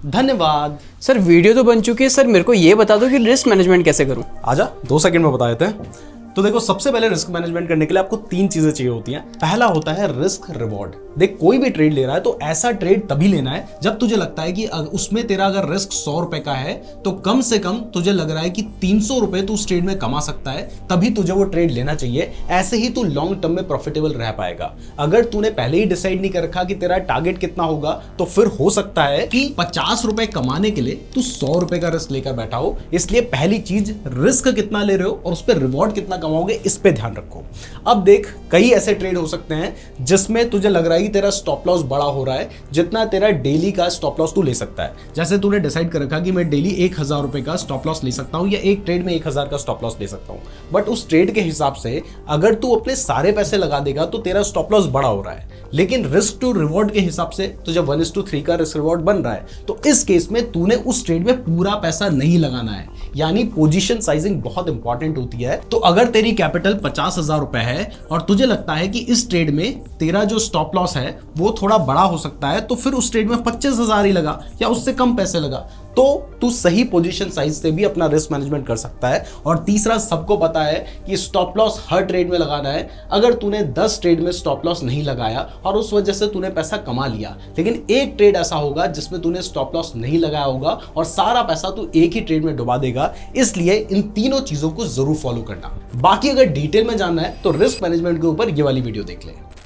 धन्यवाद। Sir video तो बन चुकी है, सर मेरे को ये बता दो कि रिस्क मैनेजमेंट कैसे करूं। आजा 2 सेकंड में बता देते हैं। तो देखो, सबसे पहले रिस्क मैनेजमेंट करने के लिए आपको 3 चीजें चाहिए होती हैं। पहला होता है रिस्क रिवॉर्ड। देख, कोई भी ट्रेड ले रहा है तो ऐसा ट्रेड तभी लेना है जब तुझे लगता है कि उसमें तेरा अगर रिस्क 100 रुपए का है तो कम से कम तुझे लग रहा है कि 300 रुपए तू उस ट्रेड में कमा सकता है, तभी तुझे वो ट्रेड लेना चाहिए। ऐसे ही तू लॉन्ग टर्म में प्रॉफिटेबल रह पाएगा। अगर तूने पहले ही डिसाइड नहीं कर रखा कि तेरा टारगेट कितना होगा तो फिर हो सकता है कि 50 रुपए कमाने के लिए तू 100 रुपए का रिस्क लेकर बैठा हो। इसलिए पहली चीज, रिस्क कितना ले रहे हो और उस पर रिवॉर्ड कितना कमाओगे, इस पे ध्यान रखो। अब देख, कई ऐसे ट्रेड हो सकते हैं जिसमें तुझे लग रहा है कि तेरा स्टॉप लॉस बड़ा हो रहा है, जितना तेरा डेली का स्टॉप लॉस तू ले सकता है। जैसे तूने डिसाइड कर रखा कि मैं डेली 1000 रुपए का स्टॉप लॉस ले सकता हूं या एक ट्रेड में 1000 का स्टॉप लॉस ले सकता हूं, बट उस ट्रेड के हिसाब से अगर तू अपने सारे पैसे लगा देगा तो तेरा स्टॉप लॉस बड़ा हो रहा है, लेकिन रिस्क टू रिवॉर्ड के हिसाब से तुझे 1:3 का रिस्क रिवॉर्ड बन रहा है। तो इस केस में तूने उस ट्रेड में पूरा पैसा नहीं लगाना है, यानी पोजीशन साइजिंग बहुत इंपॉर्टेंट होती है। तो अगर तेरी कैपिटल 50,000 रुपए है और तुझे लगता है कि इस ट्रेड में तेरा जो स्टॉप लॉस है वो थोड़ा बड़ा हो सकता है, तो फिर उस ट्रेड में 25,000 ही लगा या उससे कम पैसे लगा, तो तू सही पोजीशन साइज से भी अपना रिस्क मैनेजमेंट कर सकता है। और तीसरा, सबको पता है कि स्टॉप लॉस हर ट्रेड में लगाना है। अगर तूने 10 ट्रेड में स्टॉप लॉस नहीं लगाया और उस वजह से तूने पैसा कमा लिया, लेकिन एक ट्रेड ऐसा होगा जिसमें तूने स्टॉप लॉस नहीं लगाया होगा और सारा पैसा तू एक ही ट्रेड में डुबा देगा। इसलिए इन तीनों चीजों को जरूर फॉलो करना। बाकी अगर डिटेल में जानना है तो रिस्क मैनेजमेंट के ऊपर ये वाली वीडियो देख ले।